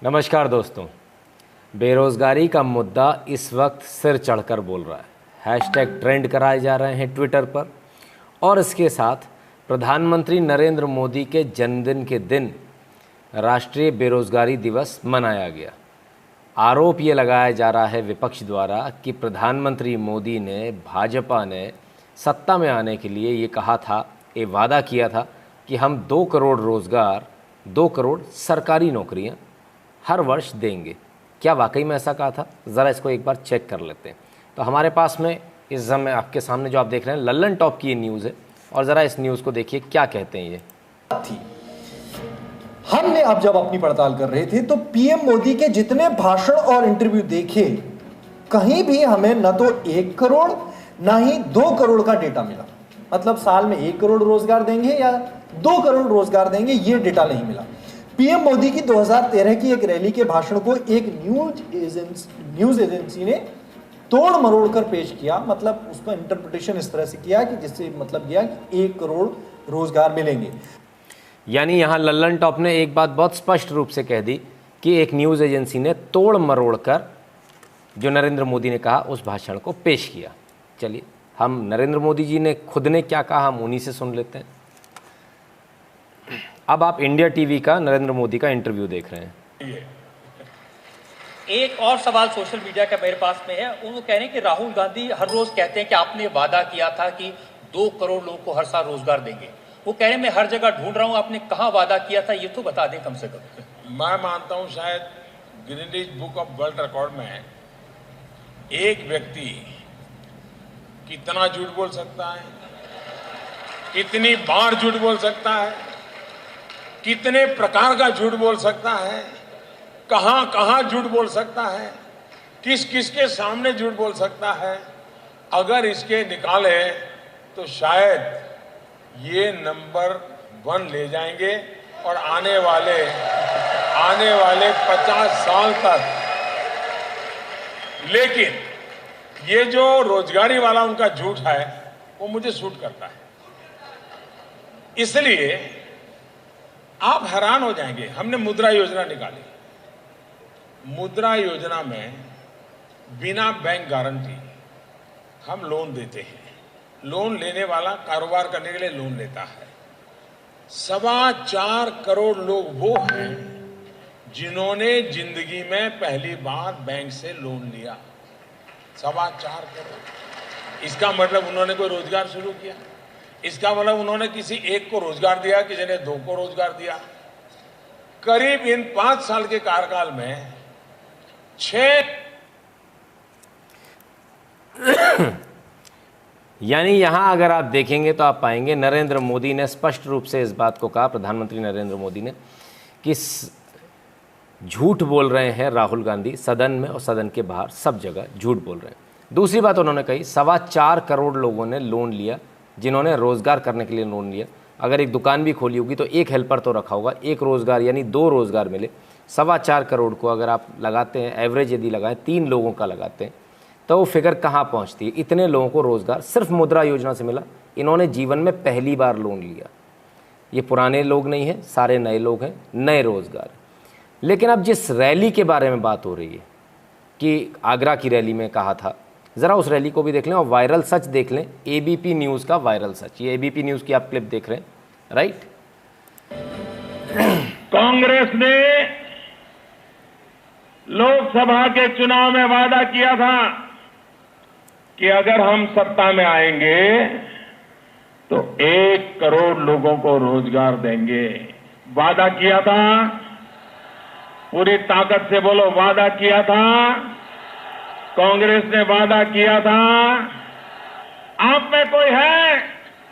नमस्कार दोस्तों। बेरोज़गारी का मुद्दा इस वक्त सिर चढ़कर बोल रहा है। हैशटैग ट्रेंड कराए जा रहे हैं ट्विटर पर और इसके साथ प्रधानमंत्री नरेंद्र मोदी के जन्मदिन के दिन राष्ट्रीय बेरोज़गारी दिवस मनाया गया। आरोप ये लगाया जा रहा है विपक्ष द्वारा कि प्रधानमंत्री मोदी ने, भाजपा ने सत्ता में आने के लिए ये कहा था, ये वादा किया था कि हम 2 करोड़ रोज़गार, 2 करोड़ सरकारी नौकरियां हर वर्ष देंगे। क्या वाकई में ऐसा कहा था? ज़रा इसको एक बार चेक कर लेते हैं। तो हमारे पास में इस समय आपके सामने जो आप देख रहे हैं लल्लन टॉप की ये न्यूज़ है और ज़रा इस न्यूज़ को देखिए क्या कहते हैं ये। थी हमने अब जब अपनी पड़ताल कर रहे थे तो पीएम मोदी के जितने भाषण और इंटरव्यू देखे, कहीं भी हमें न तो 1 करोड़ ना ही 2 करोड़ का डेटा मिला। मतलब साल में 1 करोड़ रोजगार देंगे या 2 करोड़ रोजगार देंगे, ये डेटा नहीं मिला। पीएम मोदी की 2013 की एक रैली के भाषण को एक न्यूज एजेंसी ने तोड़ मरोड़ कर पेश किया। मतलब उसका इंटरप्रिटेशन इस तरह से किया कि जिससे मतलब यह कि 1 करोड़ रोजगार मिलेंगे। यानी यहाँ लल्लन टॉप ने एक बात बहुत स्पष्ट रूप से कह दी कि एक न्यूज़ एजेंसी ने तोड़ मरोड़ कर जो नरेंद्र मोदी ने कहा उस भाषण को पेश किया। चलिए, हम नरेंद्र मोदी जी ने खुद ने क्या कहा हम उन्हीं से सुन लेते हैं। अब आप इंडिया टीवी का नरेंद्र मोदी का इंटरव्यू देख रहे हैं। एक और सवाल सोशल मीडिया का मेरे पास में है। वो कह रहे हैं कि राहुल गांधी हर रोज कहते हैं कि आपने वादा किया था कि 2 करोड़ लोगों को हर साल रोजगार देंगे। वो कह रहे हैं मैं हर जगह ढूंढ रहा हूं, आपने कहां वादा किया था ये तो बता दें कम से कम। मैं मानता हूं शायद Guinness book of world record में एक व्यक्ति कितना झूठ बोल सकता है, कितनी बार झूठ बोल सकता है, कितने प्रकार का झूठ बोल सकता है, कहां कहां झूठ बोल सकता है, किस किस के सामने झूठ बोल सकता है, अगर इसके निकाले तो शायद ये नंबर 1 ले जाएंगे और आने वाले 50 साल तक। लेकिन ये जो रोजगारी वाला उनका झूठ है वो मुझे सूट करता है। इसलिए आप हैरान हो जाएंगे। हमने मुद्रा योजना निकाली। मुद्रा योजना में बिना बैंक गारंटी हम लोन देते हैं। लोन लेने वाला कारोबार करने के लिए लोन लेता है। 4.25 करोड़ लोग वो हैं जिन्होंने जिंदगी में पहली बार बैंक से लोन लिया। 4.25 करोड़। इसका मतलब उन्होंने कोई रोजगार शुरू किया। इसका मतलब उन्होंने किसी एक को रोजगार दिया, किसी ने 2 को रोजगार दिया। करीब इन 5 साल के कार्यकाल में 6 यानी यहाँ अगर आप देखेंगे तो आप पाएंगे नरेंद्र मोदी ने स्पष्ट रूप से इस बात को कहा, प्रधानमंत्री नरेंद्र मोदी ने, कि झूठ बोल रहे हैं राहुल गांधी सदन में और सदन के बाहर सब जगह झूठ बोल रहे हैं। दूसरी बात उन्होंने कही 4.25 करोड़ लोगों ने लोन लिया, जिन्होंने रोज़गार करने के लिए लोन लिया। अगर एक दुकान भी खोली होगी तो एक हेल्पर तो रखा होगा, एक रोज़गार यानी 2 रोज़गार मिले। 4.25 करोड़ को अगर आप लगाते हैं, एवरेज यदि लगाएं 3 लोगों का लगाते हैं तो वो फिगर कहाँ पहुँचती है? इतने लोगों को रोज़गार सिर्फ मुद्रा योजना से मिला। इन्होंने जीवन में पहली बार लोन लिया। ये पुराने लोग नहीं हैं, सारे नए लोग हैं, नए रोज़गार। लेकिन अब जिस रैली के बारे में बात हो रही है कि आगरा की रैली में कहा था, ज़रा उस रैली को भी देख लें और वायरल सच देख लें। एबीपी न्यूज़ का वायरल सच, ये एबीपी न्यूज़ की आप क्लिप देख रहे हैं, राइट? कांग्रेस ने लोकसभा के चुनाव में वादा किया था कि अगर हम सत्ता में आएंगे तो 1 करोड़ लोगों को रोजगार देंगे। वादा किया था, पूरी ताकत से बोलो, वादा किया था। कांग्रेस ने वादा किया था। आप में कोई है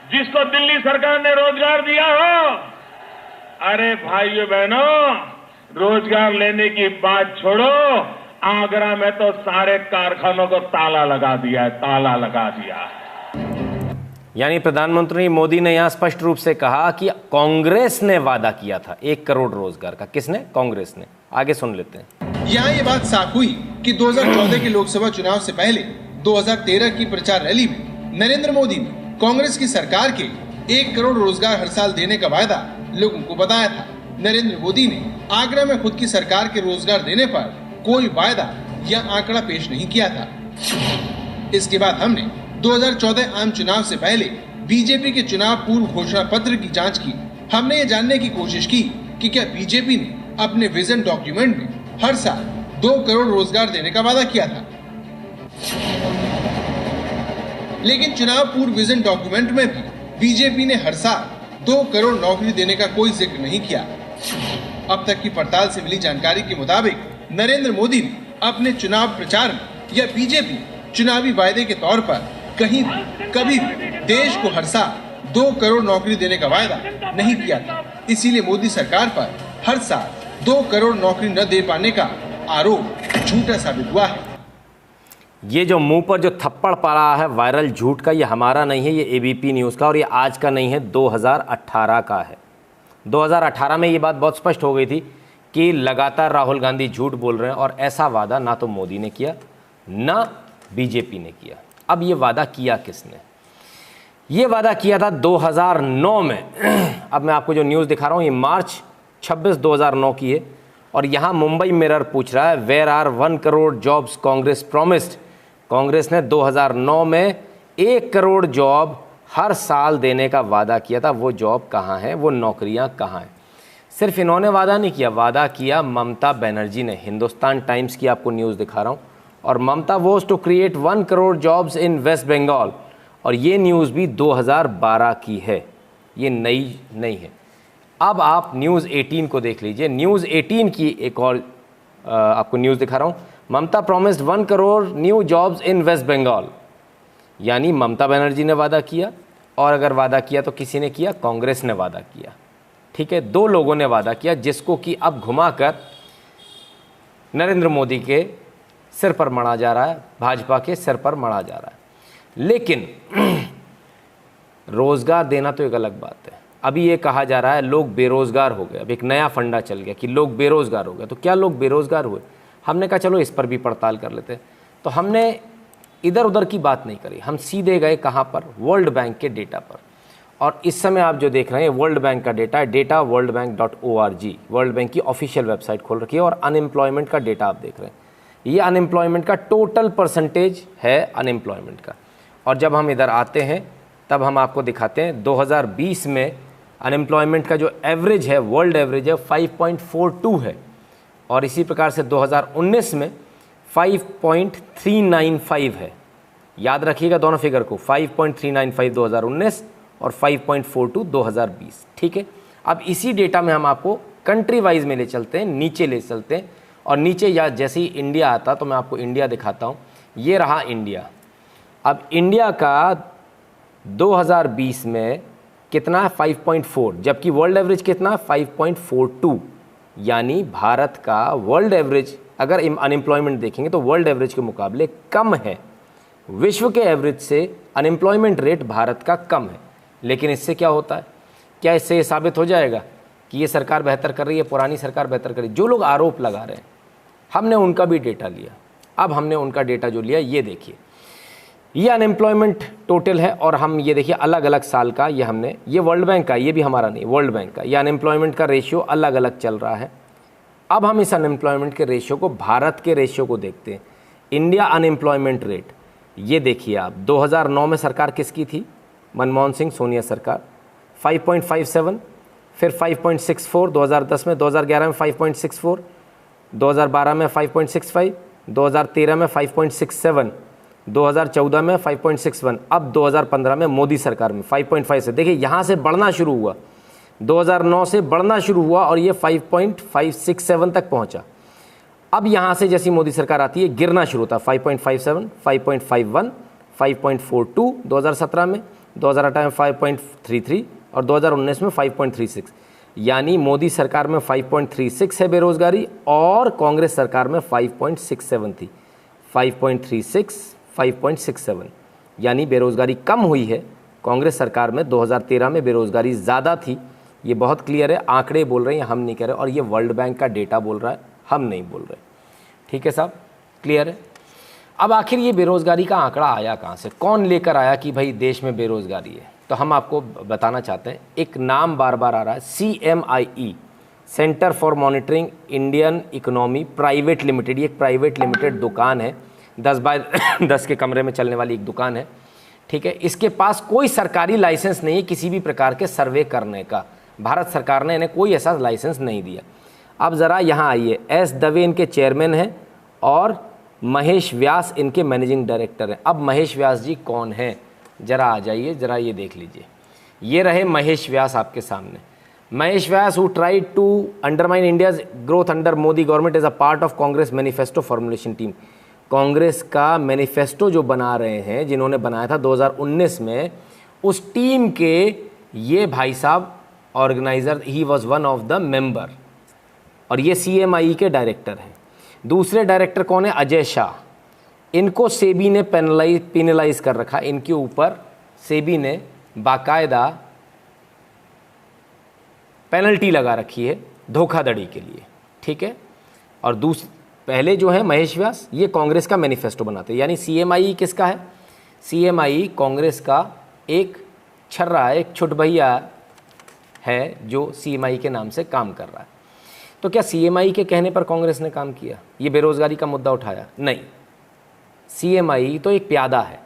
जिसको दिल्ली सरकार ने रोजगार दिया हो? अरे भाइयों बहनों, रोजगार लेने की बात छोड़ो, आगरा में तो सारे कारखानों को ताला लगा दिया है, ताला लगा दिया है। यानी प्रधानमंत्री मोदी ने यहां स्पष्ट रूप से कहा कि कांग्रेस ने वादा किया था 1 करोड़ रोजगार का। किसने? कांग्रेस ने। आगे सुन लेते हैं। यहाँ ये बात साफ हुई कि 2014 के लोकसभा चुनाव से पहले 2013 की प्रचार रैली में नरेंद्र मोदी ने कांग्रेस की सरकार के 1 करोड़ रोजगार हर साल देने का वायदा लोगों को बताया था। नरेंद्र मोदी ने आगरा में खुद की सरकार के रोजगार देने पर कोई वायदा या आंकड़ा पेश नहीं किया था। इसके बाद हमने 2014 आम चुनाव से पहले बीजेपी के चुनाव पूर्व घोषणा पत्र की जांच की। हमने ये जानने की कोशिश की कि क्या बीजेपी ने अपने विजन डॉक्यूमेंट में हर साल 2 करोड़ रोजगार देने का वादा किया था। लेकिन चुनाव पूर्व विजन डॉक्यूमेंट में भी बीजेपी ने हर साल 2 करोड़ नौकरी देने का कोई जिक्र नहीं किया। अब तक की पड़ताल से मिली जानकारी के मुताबिक नरेंद्र मोदी ने अपने चुनाव प्रचार में या बीजेपी चुनावी वायदे के तौर पर कहीं भी कभी भी देश को हर साल 2 करोड़ नौकरी देने का वायदा नहीं किया था। इसीलिए मोदी सरकार पर हर साल 2 करोड़ नौकरी न दे पाने का आरोप झूठा साबित हुआ है। ये जो मुंह पर जो थप्पड़ पड़ा है वायरल झूठ का, ये हमारा नहीं है, ये एबीपी न्यूज़ का, और ये आज का नहीं है, 2018 का है। 2018 में ये बात बहुत स्पष्ट हो गई थी कि लगातार राहुल गांधी झूठ बोल रहे हैं, और ऐसा वादा ना तो मोदी ने किया ना बीजेपी ने किया। अब ये वादा किया किसने? ये वादा किया था 2009 में। अब मैं आपको जो न्यूज़ दिखा रहा हूँ ये मार्च 26 2009 की है, और यहाँ मुंबई मिरर पूछ रहा है where are 1 crore jobs Congress promised. Congress ने 2009 में 1 करोड़ जॉब हर साल देने का वादा किया था। वो जॉब कहाँ है, वो नौकरियाँ कहाँ हैं? सिर्फ इन्होंने वादा नहीं किया, वादा किया ममता बनर्जी ने। हिंदुस्तान टाइम्स की आपको न्यूज़ दिखा रहा हूँ, और Mamata was to create 1 crore jobs in West Bengal, और ये न्यूज़ भी 2012 की है, ये नई नहीं है। अब आप न्यूज़ 18 को देख लीजिए। न्यूज़ 18 की एक और आपको न्यूज़ दिखा रहा हूँ। Mamata promised 1 crore new jobs in West Bengal, यानी ममता बनर्जी ने वादा किया, और अगर वादा किया तो किसी ने किया, कांग्रेस ने वादा किया। ठीक है, 2 लोगों ने वादा किया, जिसको कि अब घुमाकर नरेंद्र मोदी के सिर पर मढ़ा जा रहा है, भाजपा के सिर पर मढ़ा जा रहा है। लेकिन रोज़गार देना तो एक अलग बात है। अभी ये कहा जा रहा है लोग बेरोज़गार हो गए। अब एक नया फंडा चल गया कि लोग बेरोज़गार हो गए। तो क्या लोग बेरोज़गार हुए? हमने कहा चलो इस पर भी पड़ताल कर लेते हैं। तो हमने इधर उधर की बात नहीं करी, हम सीधे गए कहाँ पर? वर्ल्ड बैंक के डेटा पर। और इस समय आप जो देख रहे हैं वर्ल्ड बैंक का डेटा है, डेटा worldbank.org, वर्ल्ड बैंक की ऑफिशियल वेबसाइट खोल रखी है, और अनएम्प्लॉयमेंट का डेटा आप देख रहे हैं। ये अनएम्प्लॉयमेंट का टोटल परसेंटेज है अनएम्प्लॉयमेंट का। और जब हम इधर आते हैं तब हम आपको दिखाते हैं 2020 में अनएम्प्लॉयमेंट का जो एवरेज है, वर्ल्ड एवरेज है 5.42 है, और इसी प्रकार से 2019 में 5.395 है। याद रखिएगा दोनों फिगर को, 5.395 2019 और 5.42 2020। ठीक है, अब इसी डेटा में हम आपको कंट्री वाइज में ले चलते हैं, नीचे ले चलते हैं, और नीचे या जैसे ही इंडिया आता तो मैं आपको इंडिया दिखाता हूँ। ये रहा इंडिया। अब इंडिया का 2020 में कितना है? 5.4, जबकि वर्ल्ड एवरेज कितना? 5.42, यानी भारत का वर्ल्ड एवरेज अगर अनएम्प्लॉयमेंट देखेंगे तो वर्ल्ड एवरेज के मुकाबले कम है। विश्व के एवरेज से अनएम्प्लॉयमेंट रेट भारत का कम है। लेकिन इससे क्या होता है? क्या इससे ये साबित हो जाएगा कि ये सरकार बेहतर कर रही है, पुरानी सरकार बेहतर कर रही है? जो लोग आरोप लगा रहे हैं, हमने उनका भी डेटा लिया। अब हमने उनका डेटा जो लिया, ये देखिए, ये अनएम्प्लॉयमेंट टोटल है, और हम ये देखिए अलग अलग साल का, ये हमने, ये वर्ल्ड बैंक का, ये भी हमारा नहीं, वर्ल्ड बैंक का, ये अनएम्प्लॉयमेंट का रेशियो अलग अलग चल रहा है। अब हम इस अनएम्प्लॉयमेंट के रेशियो को, भारत के रेशियो को देखते हैं। इंडिया अनएम्प्लॉयमेंट रेट, ये देखिए आप, 2009 में सरकार किसकी थी? मनमोहन सिंह सोनिया सरकार, 5.57, फिर 5.64 2010 में, 2011 में 5.64, 2012 में 5.65, 2013 में 5.67, 2014 में 5.61, अब 2015 में मोदी सरकार में 5.5 से, देखिए यहाँ से बढ़ना शुरू हुआ, 2009 से बढ़ना शुरू हुआ, और ये 5.567 तक पहुँचा। अब यहाँ से जैसी मोदी सरकार आती है गिरना शुरू होता है, 5.57, 5.51, 5.42 2017 में, 2018 में 5.33 और 2019 में 5.36, यानी मोदी सरकार में 5.36 है बेरोजगारी, और कांग्रेस सरकार में 5.67 थी। 5.36, 5.67, यानी बेरोजगारी कम हुई है। कांग्रेस सरकार में 2013 में बेरोजगारी ज़्यादा थी। ये बहुत क्लियर है, आंकड़े बोल रहे हैं, हम नहीं कह रहे, और ये वर्ल्ड बैंक का डेटा बोल रहा है, हम नहीं बोल रहे। ठीक है साहब, क्लियर है। अब आखिर ये बेरोज़गारी का आंकड़ा आया कहाँ से? कौन लेकर आया कि भाई देश में बेरोज़गारी है? तो हम आपको बताना चाहते हैं, एक नाम बार बार आ रहा है, CMIE, centre for monitoring Indian economy private limited, ये एक प्राइवेट लिमिटेड दुकान है, 10 बाय 10 के कमरे में चलने वाली एक दुकान है, ठीक है। इसके पास कोई सरकारी लाइसेंस नहीं है किसी भी प्रकार के सर्वे करने का, भारत सरकार ने इन्हें कोई ऐसा लाइसेंस नहीं दिया। अब ज़रा यहाँ आइए, एस दवे इनके चेयरमैन हैं और महेश व्यास इनके मैनेजिंग डायरेक्टर हैं। अब महेश व्यास जी कौन हैं, ज़रा आ जाइए, ज़रा ये देख लीजिए। ये रहे महेश व्यास आपके सामने। Mahesh Vyas who tried to undermine India's growth under Modi government is a part of Congress manifesto formulation team. Congress का मैनिफेस्टो जो बना रहे हैं, जिन्होंने बनाया था 2019 में, उस टीम के ये भाई साहब organiser, he was one of the member, और ये CMI के डायरेक्टर हैं। दूसरे डायरेक्टर कौन है, अजय शाह। इनको सेबी ने पेनलाइज कर रखा, इनके ऊपर सेबी ने बाकायदा पेनल्टी लगा रखी है धोखाधड़ी के लिए, ठीक है। और पहले जो है महेश व्यास, ये कांग्रेस का मैनिफेस्टो बनाते हैं, यानी CMI किसका है, CMI कांग्रेस का एक छर्रा है, एक छुटभैया है जो CMI के नाम से काम कर रहा है। तो क्या CMI के कहने पर कांग्रेस ने काम किया, ये बेरोजगारी का मुद्दा उठाया? नहीं, CMI तो एक प्यादा है।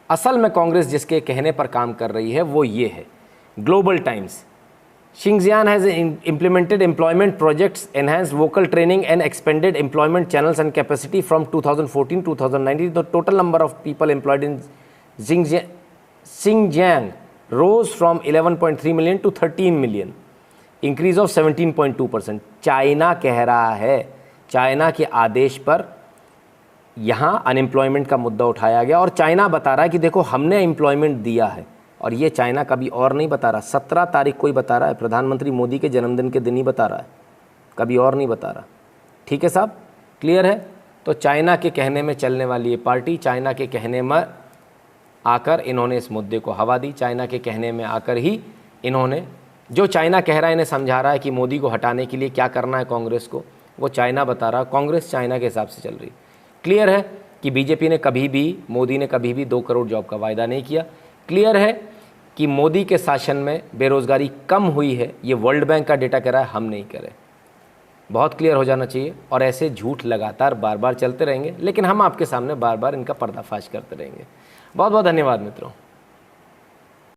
असल में कांग्रेस जिसके कहने पर काम कर रही है वो ये है, global times, Xinjiang has implemented employment projects, enhanced vocal training and expanded employment channels and capacity from 2014-2019. The total number of people employed in Xinjiang rose from 11.3 million to 13 million, increase of 17.2%. China कह रहा है, China के आदेश पर यहाँ unemployment का मुद्दा उठाया गया और चाइना बता रहा है कि देखो हमने एम्प्लॉयमेंट दिया है। और ये चाइना कभी और नहीं बता रहा, 17 तारीख को ही बता रहा है, प्रधानमंत्री मोदी के जन्मदिन के दिन ही बता रहा है, कभी और नहीं बता रहा। ठीक है साहब, क्लियर है? तो चाइना के कहने में चलने वाली ये पार्टी, चाइना के कहने में आकर इन्होंने इस मुद्दे को हवा दी। चाइना के कहने में आकर ही इन्होंने, जो चाइना कह रहा है, इन्हें समझा रहा है कि मोदी को हटाने के लिए क्या करना है कांग्रेस को, वो चाइना बता रहा, कांग्रेस चाइना के हिसाब से चल रही। क्लियर है कि बीजेपी ने कभी भी, मोदी ने कभी भी 2 करोड़ जॉब का वायदा नहीं किया। क्लियर है कि मोदी के शासन में बेरोज़गारी कम हुई है, ये वर्ल्ड बैंक का डेटा कह रहा है, हम नहीं करें। बहुत क्लियर हो जाना चाहिए। और ऐसे झूठ लगातार बार बार चलते रहेंगे, लेकिन हम आपके सामने बार बार इनका पर्दाफाश करते रहेंगे। बहुत बहुत धन्यवाद मित्रों।